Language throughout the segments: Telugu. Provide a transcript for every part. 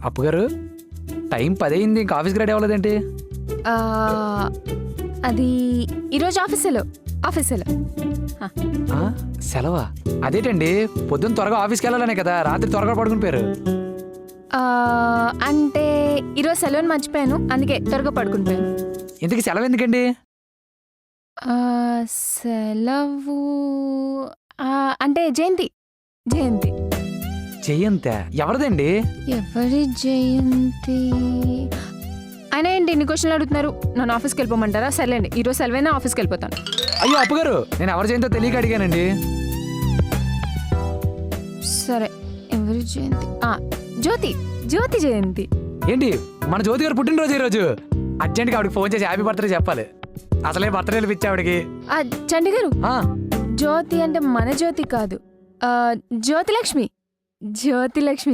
అప్పు గారు టైం 10 అయింది, ఇంకా ఆఫీస్కి రెడీ అవ్వలేదేంటి? ఆ, అది ఈరోజు ఆఫీసులో ఆ, సెలవా? అదేంటండి, పొద్దున్న త్వరగా ఆఫీస్కి వెళ్ళాలనే కదా రాత్రి త్వరగా పడుకుని పోయారు. అంటే ఈరోజు సెలవుని మర్చిపోయాను, అందుకే త్వరగా పడుకుంటాను. ఇంతకీ సెలవు ఎందుకండి? సెలవు అంటే జయంతి. జయంత ఎవరిదండి? ఎవరి జయంతి అయినా ఏంటి ఇన్ని క్వశ్చన్లు అడుగుతున్నారు? నన్ను ఆఫీస్కి వెళ్ళిపోమంటారా? సర్లేండి, ఈరోజు సెలవైనా ఆఫీస్కి వెళ్ళిపోతాను. అయ్యో అప్పు గారు, నేను ఎవరి జయంతో తెలియక అడిగానండి. సరే, ఎవరి జయంతి? జ్యోతి జయంతి. ఏంటి, మన జ్యోతి గారు పుట్టినరోజు ఈరోజు. అర్జెంట్గా ఆవిడకి ఫోన్ చేసి హ్యాపీ బర్త్డే చెప్పాలి. అసలే బర్త్డేలు పిచ్చి ఆవిడకి. చండి గారు, ఆ, జ్యోతి అంటే మన జ్యోతి కాదు, జ్యోతిలక్ష్మి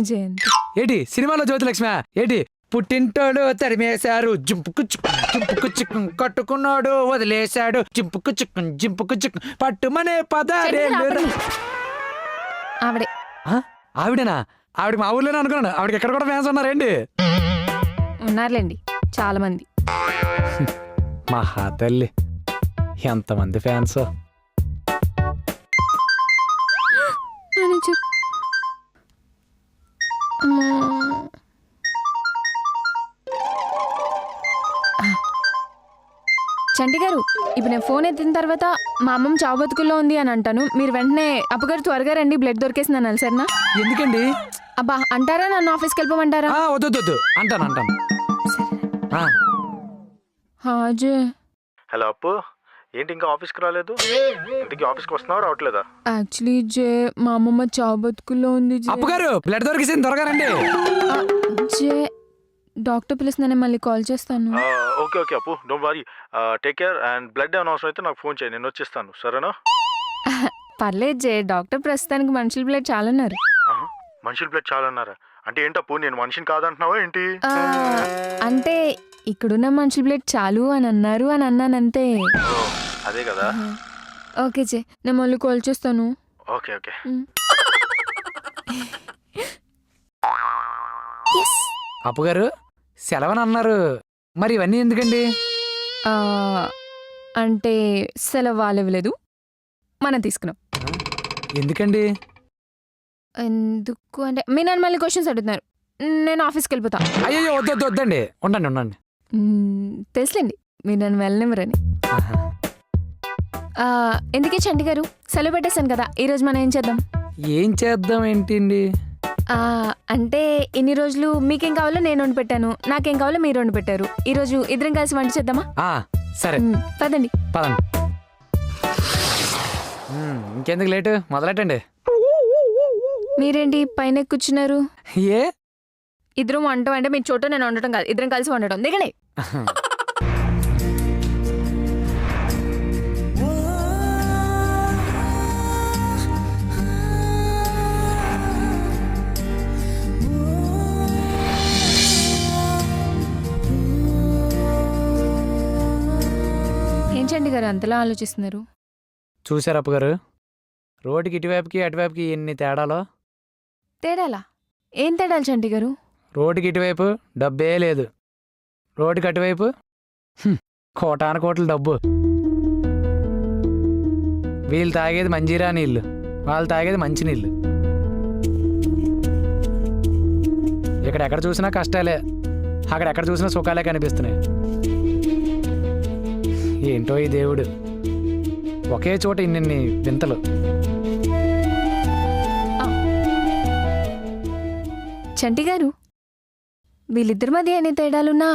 జయంతి. ఏంటి సినిమాలో జ్యోతిలక్ష్మి? ఏంటి పుట్టింటోడు తరిమేశారు జింపుకు చిక్కు కట్టుకున్నాడు వదిలేశాడు జింపుకు చిక్కు పట్టుమనే పదారేళ్ళు. ఆవిడే. ఆవిడేనా? ఆవిడకి మా ఊర్లోనే అనుకున్నాను. ఆవిడకి ఎక్కడ కూడా ఫ్యాన్స్ ఉన్నారేంటి? ఉన్నారులేండి చాలా మంది. మహా తల్లి, ఎంతమంది ఫ్యాన్స్. చంటి గారు, ఇప్పుడు నేను ఫోన్ ఎత్తిన తర్వాత మా అమ్మమ్మ చావు బతుకుల్లో ఉంది అని అంటాను, మీరు వెంటనే అప్పగారు త్వరగా రండి, బ్లడ్ దొరికేసింది అనాలి సరేనా? ఎందుకండి? అబ్బా అంటారా, నన్ను ఆఫీస్కి వెళ్ళిపోమంటారా? వద్దు అంటాను. హాజే. హలో అప్పు, ఏంటి ఇంకా ఆఫీస్కి రాలేదు? ఇంటికి ఆఫీస్కి వస్తున్నావు రావట్లేదా? యాక్చువల్లీ జే, మా అమ్మమ్మ చావు బతుకుల్లో ఉంది. అప్పు గారు బ్లడ్ దొరికేసింది, త్వరగా రండి. జే, డాక్టర్ పిలుస్తున్నానే, మళ్ళీ కాల్ చేస్తాను. ఓకే అప్పు, don't worry, take care. And blood ఏమైనా అవసరం అయితే నాకు ఫోన్ చేయి, నేను వచ్చేస్తాను సరేనా? పర్లేదు జే, డాక్టర్ ప్రస్తుతానికి మనుషుల బ్లడ్ చాలా ఉన్నారు. మనుషుల బ్లడ్ చాలా అన్నారా? అంటే ఏంటప్పు, నేను మనిషిని కాదంటున్నావా ఏంటి? అంటే ఇక్కడున్న మనుషుల బ్లడ్ చాలు అని అన్నారు అని అన్నానంతే. అదే కదా. ఓకే జే, నేను మళ్ళీ కాల్ చేస్తాను. ఓకే. అప్పు గారు సెలవని అన్నారు, మరి ఇవన్నీ ఎందుకండి? అంటే సెలవు వాళ్ళు ఇవ్వలేదు, మనం తీసుకున్నాం. ఎందుకండి? ఎందుకు అంటే మీ నన్ను మళ్ళీ క్వశ్చన్స్ అడుగుతున్నారు, నేను ఆఫీస్కి వెళ్ళిపోతా. అయ్యో వద్దండి, ఉండండి. తెలుసులేండి, మీరు నన్ను వెళ్ళనివ్వరని. ఎందుకే చంటి గారు, సెలవు పెట్టేశాను కదా, ఈరోజు మనం ఏం చేద్దాం? ఏంటండి? అంటే ఇన్ని రోజులు మీకేం కావాలో నేను వండి పెట్టాను, నాకేం కావాలో మీరు వండి పెట్టారు. ఈరోజు ఇద్దరం కలిసి వంట చేద్దామా? సరే పదండి. ఇంకెందుకు లేటు, మొదలెట్టండి. మీరేంటి పైన కూర్చున్నారు? ఏ ఇద్దరం వంట అంటే మీ చోట నేను వండటం కాదు, ఇద్దరం కలిసి వండటం. దిగండి. ఏం చండి గారు అంతలా ఆలోచిస్తున్నారు? చూసారు అప్పు గారు, రోడ్డుకి ఇటువైపుకి అటువైపుకి ఎన్ని తేడాలో. తేడాలా? ఏం తేడాలు చంటి గారు? రోడ్డుకి ఇటువైపు డబ్బే లేదు, రోడ్డుకి అటువైపు కోటాను డబ్బు. వీళ్ళు తాగేది మంజీరా నీళ్ళు, వాళ్ళు తాగేది మంచి నీళ్ళు. ఇక్కడెక్కడ చూసినా కష్టాలే, అక్కడెక్కడ చూసినా సుఖాలే కనిపిస్తున్నాయి. ఏంటో ఈ దేవుడు, ఒకే చోట ఇన్ని వింతలు. చంటి గారు, వీళ్ళిద్దరి మధ్య ఎన్ని తేడాలున్నా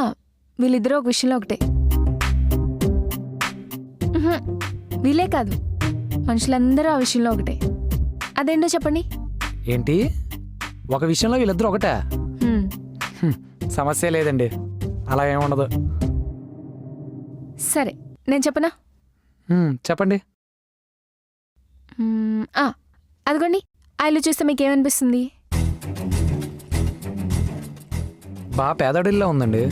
వీళ్ళిద్దరూ ఒక విషయంలో ఒకటే. వీళ్ళే కాదు, మనుషులందరూ ఆ విషయంలో ఒకటే. అదేంటో చెప్పండి. ఏంటి, ఒక విషయంలో వీళ్ళిద్దరూ ఒకటే? సమస్య లేదండి, అలా ఏముండదు. సరే నేను చెప్పనా? చెప్పండి. అదిగోండి, ఆ ఇల్లు చూస్తే మీకేమనిపిస్తుంది? బాగా పేదడిల్లో ఉందండి.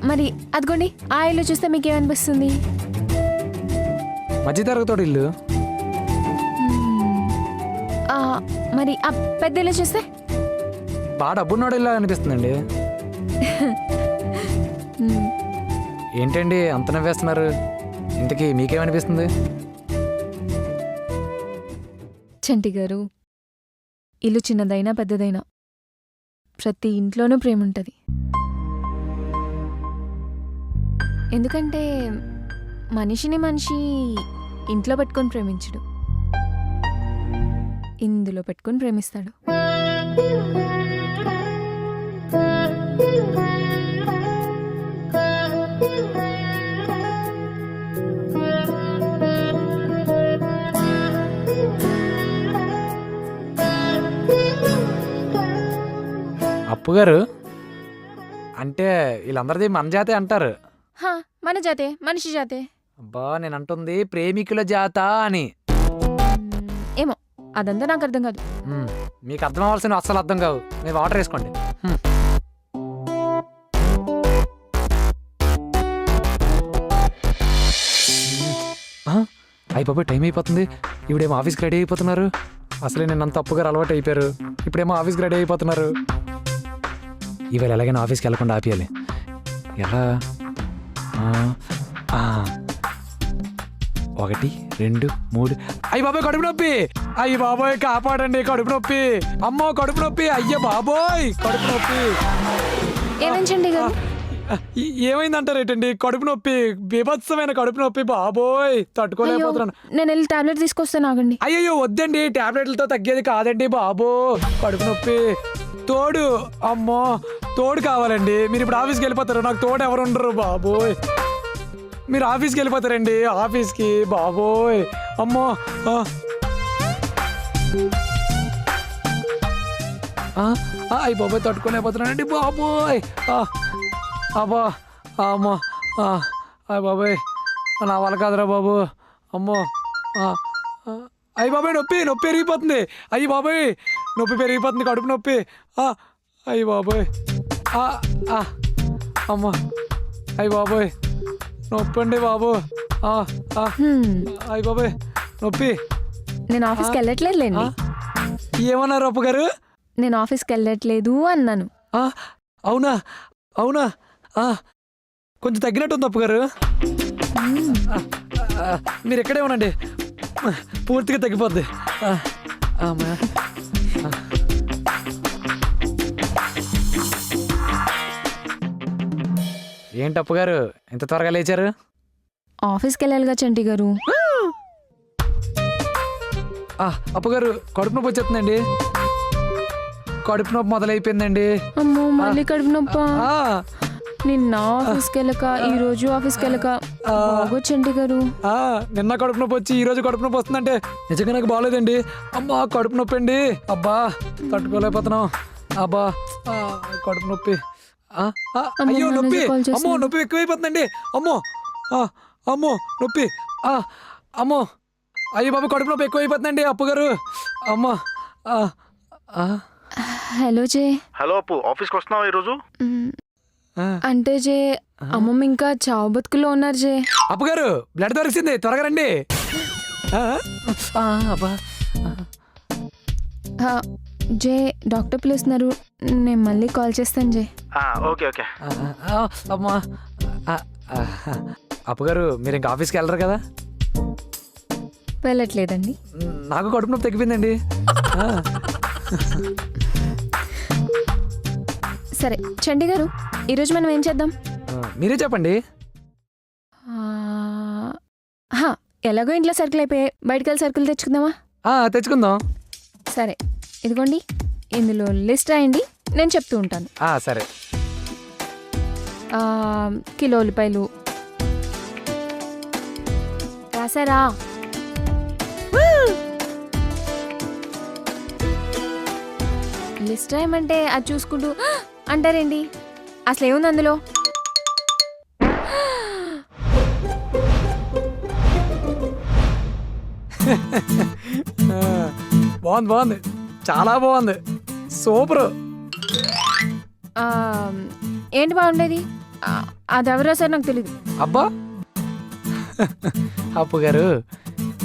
మరి అదిగోండి, ఆ ఇల్లు చూస్తే మీకేమనిపిస్తుంది? మధ్యతరగతోడు ఇల్లు. మరి ఆ పెద్ద ఇల్లు చూస్తే? బాగా డబ్బున్నోడు ఇలా అనిపిస్తుందండి. మ్మ్. ఏంటండి అంత నవ్వేస్తున్నారు? ఇంతకీ మీకేమనిపిస్తుంది? చంటి గారు, ఇల్లు చిన్నదైనా పెద్దదైనా ప్రతి ఇంట్లోనూ ప్రేమ ఉంటుంది. ఎందుకంటే మనిషిని మనిషి ఇంట్లో పెట్టుకొని ప్రేమించడు, ఇందులో పెట్టుకొని ప్రేమిస్తాడు. అప్పు గారు, అంటే వీళ్ళందరిది మన జాతే అంటారు. హా, మన జాతే, మనిషి జాతే. అబ్బా, నేను అంటుంది ప్రేమికుల జాత అని. ఏమో, అదంతా నాకు అర్థం కాదు. మీకు అర్థం అవ్వాల్సిన అస్సలు అర్థం కావు. మీరు వాటర్ వేసుకోండి. అయిపోయి టైం అయిపోతుంది. ఇప్పుడేమో ఆఫీస్కి రెడీ అయిపోతున్నారు. అసలే నేను అంత అప్పుగారు అలవాటు అయిపోయారు. ఇప్పుడేమో ఆఫీస్కి రెడీ అయిపోతున్నారు. ఇవాళ ఎలాగైనా ఆఫీస్కి వెళ్ళకుండా ఆపేయాలి. ఎలా? 1 2 3. అయ్యి బాబాయ్ కడుపు నొప్పి! అయ్యి బాబోయ్ కాపాడండి, కడుపు నొప్పి! అమ్మో కడుపు నొప్పి! అయ్యో బాబోయ్ కడుపు నొప్పి! ఏమేం చండి గారు? ఏమైందంటారేటండి? కడుపు నొప్పి, బీభత్సమైన కడుపు నొప్పి బాబోయ్, తట్టుకోలేకపోతున్నాను. నేను వెళ్ళి టాబ్లెట్ తీసుకొస్తాను, ఆగండి. అయ్యో వద్దండి, టాబ్లెట్లతో తగ్గేది కాదండి బాబో, కడుపు నొప్పి. తోడు, అమ్మో తోడు కావాలండి. మీరు ఇప్పుడు ఆఫీస్కి వెళ్ళిపోతారు, నాకు తోడు ఎవరు ఉండరు బాబోయ్. మీరు ఆఫీస్కి వెళ్ళిపోతారండి, ఆఫీస్కి బాబోయ్. అమ్మో అయ్యి బాబోయ్ తట్టుకోలేకపోతున్నానండి బాబోయ్. అబ్బా అమ్మో అయ్యి బాబోయ్, నా వల్ల కాదురా బాబు. అమ్మో అయ్యి బాబాయ్ నొప్పి, నొప్పి పెరిగిపోతుంది. అయ్యి బాబాయ్ నొప్పి పెరిగిపోతుంది, కడుపు నొప్పి. అయ్యి బాబోయ్, అమ్మో అయ్యి బాబోయ్ నొప్పి అండి బాబు. అయ్యి బాబోయ్ నొప్పి. నేను ఆఫీస్కి వెళ్ళట్లేదులేండి. ఏమన్నారు అప్పు గారు? నేను ఆఫీస్కి వెళ్ళట్లేదు అన్నాను. అవునా అవునా, కొంచెం తగ్గినట్టుంది అప్పు గారు. మీరు ఎక్కడే ఉనండి, పూర్తిగా తగ్గిపోద్ది. ఏంటి అప్పు గారు ఇంత త్వరగా లేచారు? ఆఫీస్కి వెళ్ళాలిగా చంటి గారు. అప్పు గారు కడుపు నొప్పి వచ్చేస్తుందండి. కడుపు నొప్పి మొదలైపోయిందండి. అమ్మో మళ్ళీ కడుపు నొప్పా? నిన్న ఆఫీస్కి వెళ్ళక ఈ రోజు ఆఫీస్కి వెళ్ళక బాగోచ్చండి గారు. నిన్న కడుపు నొప్పి వచ్చి ఈ రోజు కడుపు నొప్పి వస్తుందంటే నిజంగా నాకు బాగోలేదండి. అమ్మా కడుపు నొప్పి అండి, అబ్బా తట్టుకోలేకపోతున్నాం. అబ్బా కడుపు నొప్పి. అయ్యో నొప్పి, అమ్మో నొప్పి ఎక్కువైపోతుందండి. అమ్మో అమ్మో నొప్పి, అమ్మో అయ్యో బాబు కడుపు నొప్పి ఎక్కువైపోతుందండి అప్పు గారు. అమ్మా. హలో జే. హలో అప్పు, ఆఫీస్కి వస్తున్నావా ఈరోజు? అంటే జే అమ్మమ్మ ఇంకా చావు బతుకుల్లో ఉన్నారు జే. అప్పు గారు బ్లడ్ దొరికింది, త్వరగా రండి. జే డాక్టర్ పిలుస్తున్నారు, నేను మళ్ళీ కాల్ చేస్తాను జే. Okay okay. అమ్మా అప్పు గారు మీరు ఇంకా ఆఫీస్కి వెళ్ళరు కదా? వెళ్ళట్లేదండి. నాకు కడుపు నొప్పి తగ్గిపోయిందండి. సరే చండి గారు, ఈరోజు మనం ఏం చేద్దాం? మీరే చెప్పండి. ఎలాగో ఇంట్లో సరుకులు అయిపోయాయి, బయటకు వెళ్ళి సరుకులు తెచ్చుకుందామా? తెచ్చుకుందాం. సరే ఇదిగోండి, ఇందులో లిస్ట్ రాయండి, నేను చెప్తూ ఉంటాను. సరే. కిలో ఉల్లిపాయలు రాసారా? లిస్ట్ రాయమంటే అది చూసుకుంటూ అంటారేంటి? అసలు ఏముంది అందులో? బాగుంది బాగుంది, చాలా బాగుంది, సూపర్. ఏంటి బాగుండేది? అది ఎవరు రాశారు నాకు తెలీదు. అబ్బా అప్పు గారు,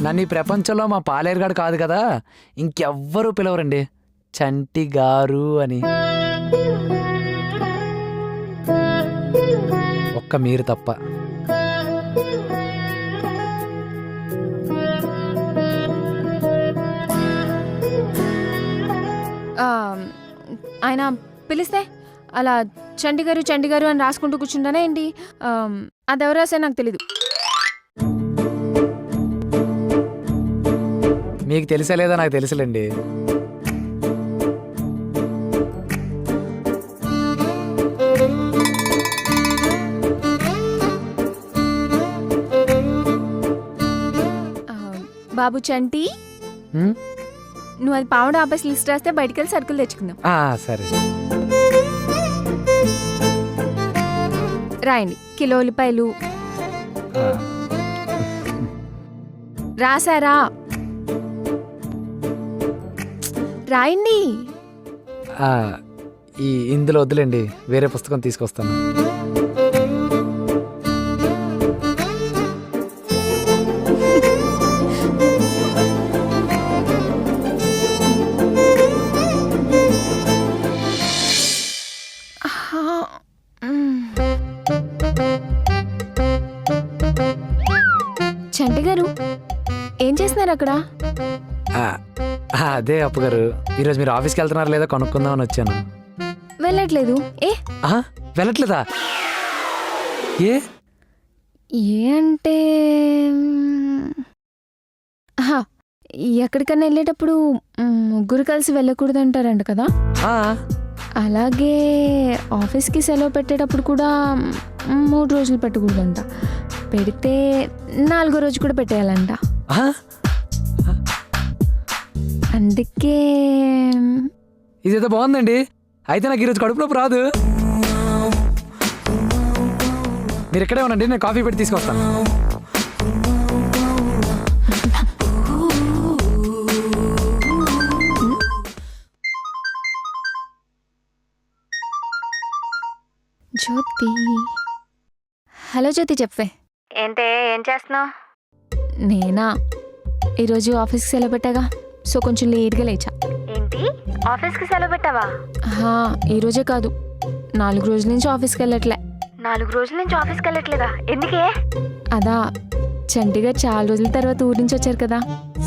నన్ను ఈ ప్రపంచంలో మా పాలేరుగాడు కాదు కదా ఇంకెవ్వరూ పిలవరండి చంటి గారు అని. ఒక్క మీరు తప్ప. ఆ, ఆయన పిలిస్తే అలా చండీగారు అని రాసుకుంటూ కూర్చుంటానే ఏంటి? అది ఎవరు రాసే నాకు తెలీదు. మీకు తెలిసే లేదా నాకు తెలుసులేండి. బాబు చంటి, హ్మ్? నువ్వు అది పావుడు ఆపేసి లిస్ట్ రాస్తే బయటికి వెళ్ళి సరుకులు తెచ్చుకుందాం. సరే. రాయండి. కిలో ఉల్లిపాయలు ఆ, రాసారా? రాయండి. ఆ, ఇందులో వద్దులేండి, వేరే పుస్తకం తీసుకొస్తాను. చంటి గారు ఏం చేస్తున్నారు అక్కడ? అదే అప్పు గారు, ఈరోజు మీరు ఆఫీస్కి వెళ్తున్నారా లేదా కనుక్కుందామని వచ్చాను. వెళ్ళట్లేదు. ఏ వెళ్ళట్లేదా? ఏ ఏ అంటే ఎక్కడికన్నా వెళ్ళేటప్పుడు ముగ్గురు కలిసి వెళ్ళకూడదంటారంట కదా. అలాగే ఆఫీస్కి సెలవు పెట్టేటప్పుడు కూడా 3 రోజులు పెట్టకూడదంట. పెడితే 4వ రోజు కూడా పెట్టేయాలంట. అందుకే ఇదేదో బాగుందండి. అయితే నాకు ఈరోజు కడుపు నొప్పి రాదు. మీరు ఇక్కడే ఉండండి, నేను కాఫీ పెట్టి తీసుకొస్తాను. జ్యోతి. హలో జ్యోతి, చెప్పే. ఏంటే, ఏం చేస్తున్నావు? నేనా, ఈరోజు ఆఫీస్కి సెలవు పెట్టాగా, సో కొంచెం లేట్గా లేచా. ఏంటి, ఆఫీస్కి సెలవు పెట్టావా? ఈరోజే కాదు, 4 రోజుల నుంచి ఆఫీస్కి వెళ్ళట్లే. 4 రోజుల నుంచి ఆఫీస్కి వెళ్ళట్లేదా? ఎందుకే? అదా, చండీగఢ్ చాలా రోజుల తర్వాత ఊరి నుంచి వచ్చారు కదా,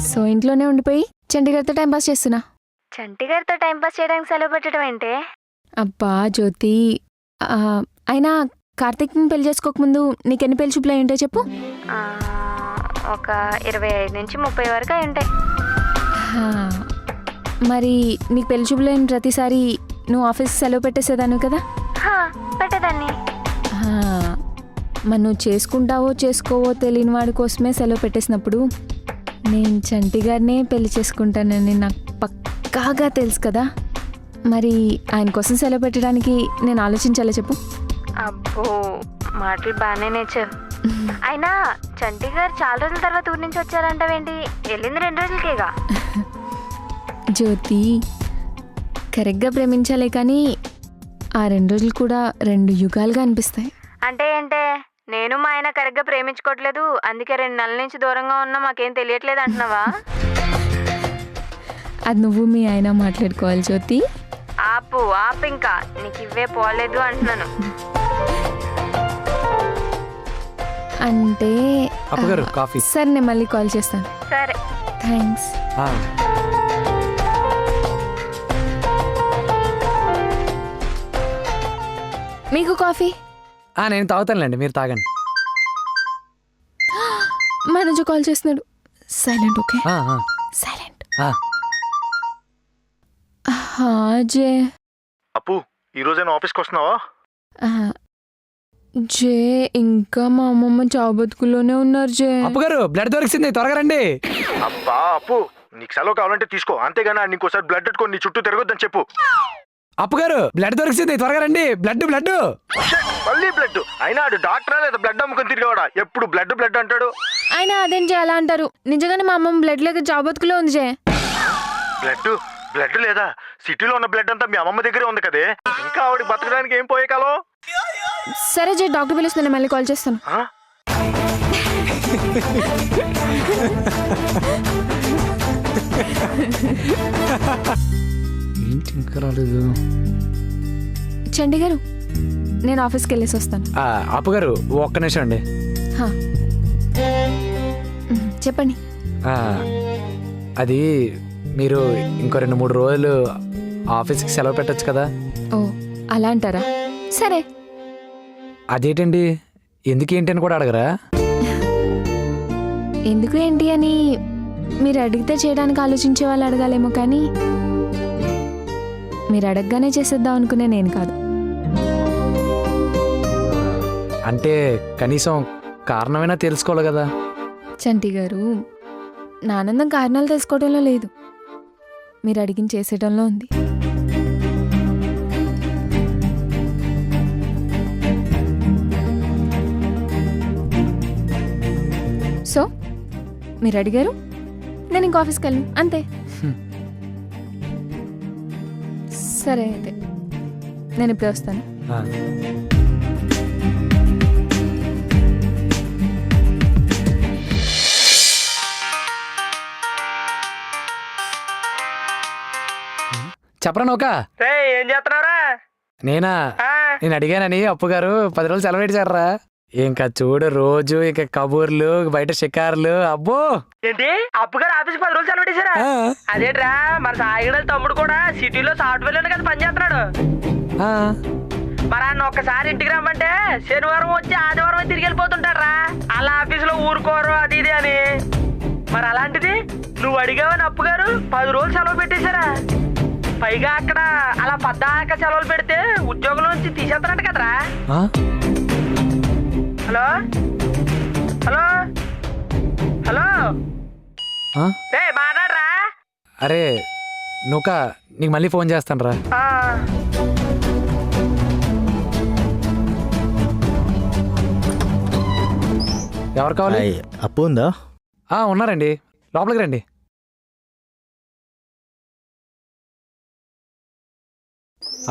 సో ఇంట్లోనే ఉండిపోయి చండీగఢ్తో టైంపాస్ చేస్తున్నా. చంటిగారితో టైంపాస్ చేయడానికి సెలవు పెట్టడం ఏంటే? అబ్బా జ్యోతి, అయినా కార్తీక్ని పెళ్లి చేసుకోకముందు నీకెన్ని పెళ్లి చూపులు అయి ఉంటాయి చెప్పు? ఒక 25 నుంచి 30 వరకు అయి ఉంటాయి. మరి నీకు పెళ్లి చూపులు అయిన ప్రతిసారి నువ్వు ఆఫీస్కి సెలవు పెట్టేసేదాను కదా. పెట్టేదాన్ని. మరి నువ్వు చేసుకుంటావో చేసుకోవో తెలియని వాడి కోసమే సెలవు పెట్టేసినప్పుడు నేను చంటి గారినే పెళ్లి చేసుకుంటానని నాకు పక్కాగా తెలుసు కదా. మరి ఆయన కోసం సెలవు పెట్టడానికి నేను ఆలోచించాలా చెప్పు? అబ్బో, మాటలు బాగానే నేర్చావు. అయినా చంటి గారు చాలా రోజుల తర్వాత ఊరి నుంచి వచ్చారంటావేంటి? వెళ్ళింది 2 రోజులకేగా. జ్యోతి, కరెక్ట్గా ప్రేమించాలే కానీ ఆ 2 రోజులు కూడా 2 యుగాలుగా అనిపిస్తాయి. అంటే ఏంటే, నేను మా ఆయన కరెక్ట్గా ప్రేమించుకోవట్లేదు, అందుకే 2 నెలల నుంచి దూరంగా ఉన్నా మాకేం తెలియట్లేదు అంటున్నావా? అది నువ్వు మీ ఆయన మాట్లాడుకోవాలి జ్యోతి. ఆపు ఇంకా, నీకు ఇవే పోలేదు అంటున్నాను. అంటే అప్పగారు కాఫీ. సరే, నేను మళ్ళీ కాల్ చేస్తాను. సరే, థ్యాంక్స్. మీకు కాఫీ? నేను తాగుతానులేండి, మీరు తాగండి. మేనేజర్ కాల్ చేస్తున్నాడు. సైలెంట్. Okay, silent. జే. అప్పు, ఈ రోజైనా ఆఫీస్కి వస్తున్నావా? జే, ఇంకా మా అమ్మమ్మ చావు బతుకుల్లోనే ఉన్నారు. జే, అప్పగారు బ్లడ్ దొరికింది, త్వరగా రండి. అబ్బా అప్పు, నీకు సెలవు కావాలంటే తీసుకో, అంతేగాని నీకోసారి బ్లడ్ పెట్టుకొని నీ చుట్టూ తిరగొద్దని చెప్పు. అప్పగారు బ్లడ్ దొరికింది, త్వరగా రండి. బ్లడ్ మళ్ళీ బ్లడ్ అయినా ఆడు డాక్టరా లేదా బ్లడ్ అమ్ముకొని తిరిగేవాడా? ఎప్పుడు బ్లడ్ అంటాడు. ఆయన అదేం చేయాలా అంటారు? నిజంగానే మా అమ్మమ్మ బ్లడ్ లేక చావు బతుకులో ఉంది. జే, బ్లడ్ లేదా? సిటీలో ఉన్న బ్లడ్ అంతా మీ అమ్మమ్మ దగ్గరే ఉంది కదే, ఇంకా ఆవిడ బతకడానికి ఏం పోయే కాలం? సరే జే, డాక్టర్ పిలుస్తున్నాను, మళ్ళీ కాల్ చేస్తాను. ఏంటి ఇంకా రాలేదు? చండి గారు, నేను ఆఫీస్కి వెళ్ళేసి వస్తాను. అప్పుగారు ఒక్క నిమిషం అండి. హా. చెప్పండి. అది మీరు ఇంకో 2-3 రోజులు ఆఫీస్కి సెలవు పెట్టచ్చు కదా. ఓ అలా అంటారా? సరే. అదేంటండి, ఎందుకు ఏంటి అని కూడా అడగరా? ఎందుకు ఏంటి అని మీరు అడిగితే చేయడానికి ఆలోచించే వాళ్ళు అడగాలేమో, కానీ మీరు అడగగానే చేసేద్దాం అనుకునే నేను కాదు. అంటే కనీసం కారణమైనా తెలుసుకోవాలి కదా. చంటి గారు, నా ఆనందం కారణాలు తెలుసుకోవడంలో లేదు, మీరు అడిగిన చేసేయడంలో ఉంది. సో మీరు అడిగారు, నేను ఇంక ఆఫీస్కి వెళ్ళను, అంతే. సరే అయితే నేను ఇప్పుడే వస్తాను. చెప్పరా నౌక? ఏం చేస్తున్నారా? నేనా? నేను అడిగానని అప్పుగారు 10 రోజులు సెలవు పెట్టారా. ఇంకా చూడు, రోజు ఇంకా కబూర్లు, బయట షికార్లు. అబ్బో ఏంటి అప్పుగారు ఆఫీస్ 10 రోజులు సెలవు పెట్టేశారా? అదేట్రా, మన సాయిగడ తమ్ముడు కూడా సిటీలో సాఫ్ట్వేర్ కదా పని చేస్తున్నాడు. మరి అన్న ఒక్కసారి ఇంటికి రమ్మంటే శనివారం వచ్చి ఆదివారం తిరిగి వెళ్ళిపోతుంటాడు రా. అలా ఆఫీసులో ఊరుకోరు అది ఇది అని. మరి అలాంటిది నువ్వు అడిగావని అప్పుగారు 10 రోజులు సెలవు పెట్టేశారా? పైగా అక్కడ అలా పద్దాక సెలవులు పెడితే ఉద్యోగం నుంచి తీసేస్తారంట కదరా. హలో హలో హలో, మాట్లాడరా. అరే నౌక, నీకు మళ్ళీ ఫోన్ చేస్తాను రా. ఎవరు కావాలి? అప్పు ఉందా? ఉన్నారండి, లోపలికి రండి.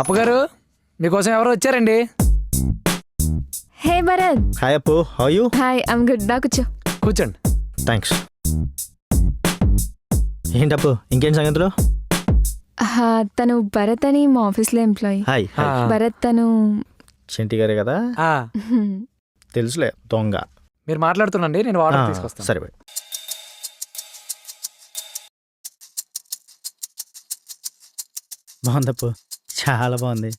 అప్పుగారు, మీకోసం ఎవరు వచ్చారండి. Hey Bharat. Hi Appu, how you? Hi, I'm good. దా కూర్చో. కూర్చోండి. థ్యాంక్స్. ఏంటప్పు, ఇంకేం సంగతులు? తను భరత్ అని మా ఆఫీస్లో ఎంప్లాయీ. హాయ్. భరత్ తను చంటి గారే కదా? తెలుసులే, దొంగ. మీరు మాట్లాడుతుండండి, నేను వాటర్ తీసుకొస్తాను. సరే. బాగుందప్పు, చాలా బాగుంది.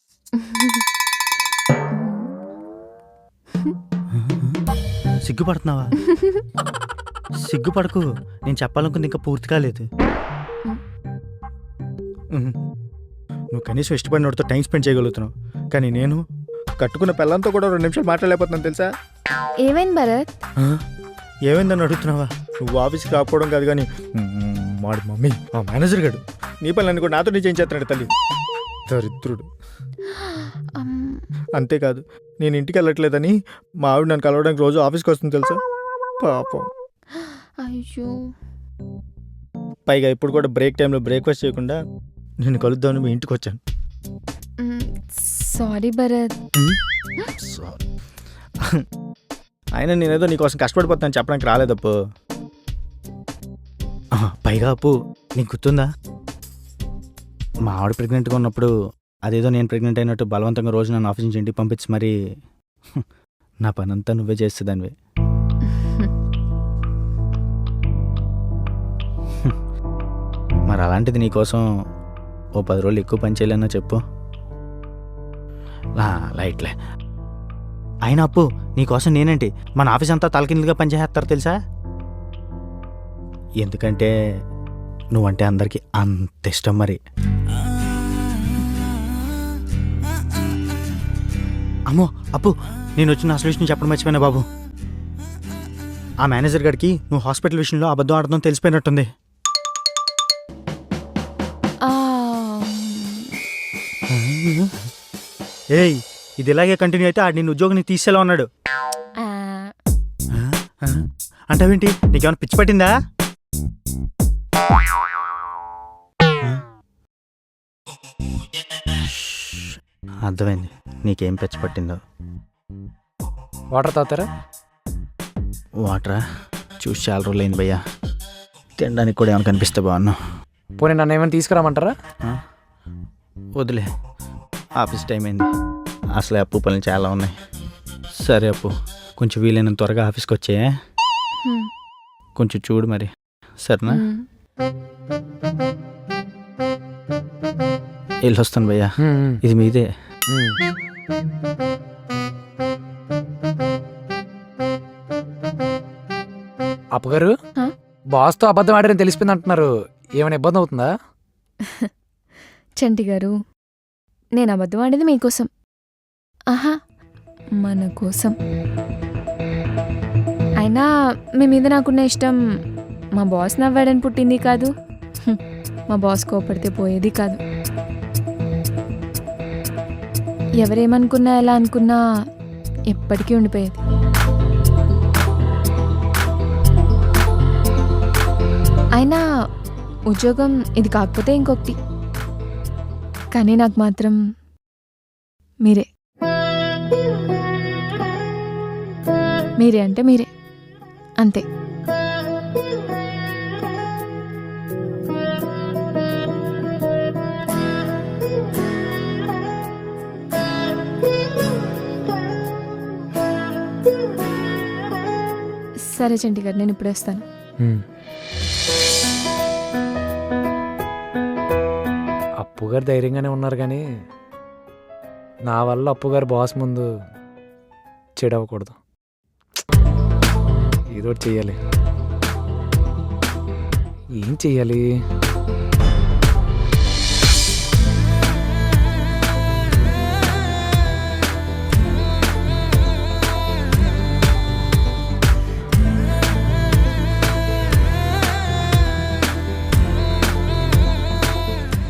సిగ్గుపడుతున్నావా? సిగ్గుపడకు, నేను చెప్పాలనుకుంది ఇంకా పూర్తి కాలేదు. నువ్వు కనీసం ఇష్టపడినోడితో టైం స్పెండ్ చేయగలుగుతున్నావు, కానీ నేను కట్టుకున్న పిల్లలతో కూడా 2 నిమిషాలు మాట్లాడలేకపోతున్నాను తెలుసా? ఏమైంది భరత్? ఏమైందని అడుగుతున్నావా? నువ్వు ఆఫీస్కి రాకపోవడం కాదు, కానీ వాడు మమ్మీ, ఆ మేనేజర్ గాడు నీ పనులన్నీ కూడా నాతో చేయించేస్తున్నాడు తల్లి. దరిద్రుడు. అంతేకాదు, నేను ఇంటికి వెళ్ళట్లేదని మా ఆవిడ నన్ను కలవడానికి రోజు ఆఫీస్కి వస్తుంది తెలుసా? పాపం. అయ్యో. పైగా ఇప్పుడు కూడా బ్రేక్ టైంలో బ్రేక్ఫాస్ట్ చేయకుండా నేను కలుద్దామని మీ ఇంటికి వచ్చాను. సారీ భరత్. అయినా నేనేదో నీకోసం కష్టపడిపోతాను చెప్పడానికి రాలేదప్పు. పైగా అప్పు, నీకు గుర్తుందా మా ఆవిడ ప్రెగ్నెంట్గా ఉన్నప్పుడు అదేదో నేను ప్రెగ్నెంట్ అయినట్టు బలవంతంగా రోజు నన్ను ఆఫీస్ నుంచి ఇంటికి పంపించి మరి నా పనంతా నువ్వే చేస్తుందానివే. మరి అలాంటిది నీకోసం ఓ 10 రోజులు ఎక్కువ పని చేయలేనా చెప్పు? లైట్లే. అయినా అప్పు, నీకోసం నేనేంటి మన ఆఫీస్ అంతా తలకిందులుగా పనిచేస్తారు తెలుసా? ఎందుకంటే నువ్వంటే అందరికీ అంత ఇష్టం. మరి అమ్మో అప్పు, నేను వచ్చిన అసలు విషయం చెప్పడం మర్చిపోయినా బాబు. ఆ మేనేజర్ గారికి నువ్వు హాస్పిటల్ విషయంలో అబద్ధం ఆడడం తెలిసిపోయినట్టుంది. ఏయ్, ఇది ఇలాగే కంటిన్యూ అయితే ఆడు నేను ఉద్యోగం తీసేలా ఉన్నాడు. అంటావేంటి, నీకేమైనా పిచ్చి పట్టిందా? అర్థమైంది, నీకేం పిచ్చి పట్టిందో. వాటర్ తాగుతారా? వాటరా? చూసి చాలా రోజులు అయింది భయ్యా, తినడానికి కూడా ఏమైనా కనిపిస్తే బాగున్నా. పోనీ నన్ను ఏమైనా తీసుకురామంటారా? వదిలే, ఆఫీస్ టైం అయింది, అసలే అప్పు పనులు చాలా ఉన్నాయి. సరే అప్పు, కొంచెం వీలైనంత త్వరగా ఆఫీస్కి వచ్చే, హ్మ్. కొంచెం చూడు మరి, సరేనా? హ్మ్. వెళ్ళొస్తాను భయ్యా, ఇది మీదే. అప్పగారు ఆ? బాస్తో అబద్ధం ఆడారని తెలిసిపోయింది అంటున్నారు. ఏమైనా ఇబ్బంది అవుతుందా? చంటి గారు, నేను అబద్ధం ఆడేది మీకోసం. ఆహా, మన కోసం. అయినా మీ మీద నాకున్న ఇష్టం మా బాస్ నవ్వాడని పుట్టింది కాదు, మా బాస్ కోపడితే పోయేది కాదు. ఎవరేమనుకున్నా ఎలా అనుకున్నా ఎప్పటికీ ఉండిపోయేది. అయినా ఉద్యోగం ఇది కాకపోతే ఇంకొకటి, కానీ నాకు మాత్రం మీరే. మీరే అంటే మీరే, అంతే. సరే చంటి గారు, నేను ఇప్పుడు వస్తాను. అప్పుగారు ధైర్యంగానే ఉన్నారు కానీ నా వల్ల అప్పుగారు బాస్ ముందు చెడవకూడదు. ఏదో ఒకటి చెయ్యాలి. ఏం చెయ్యాలి?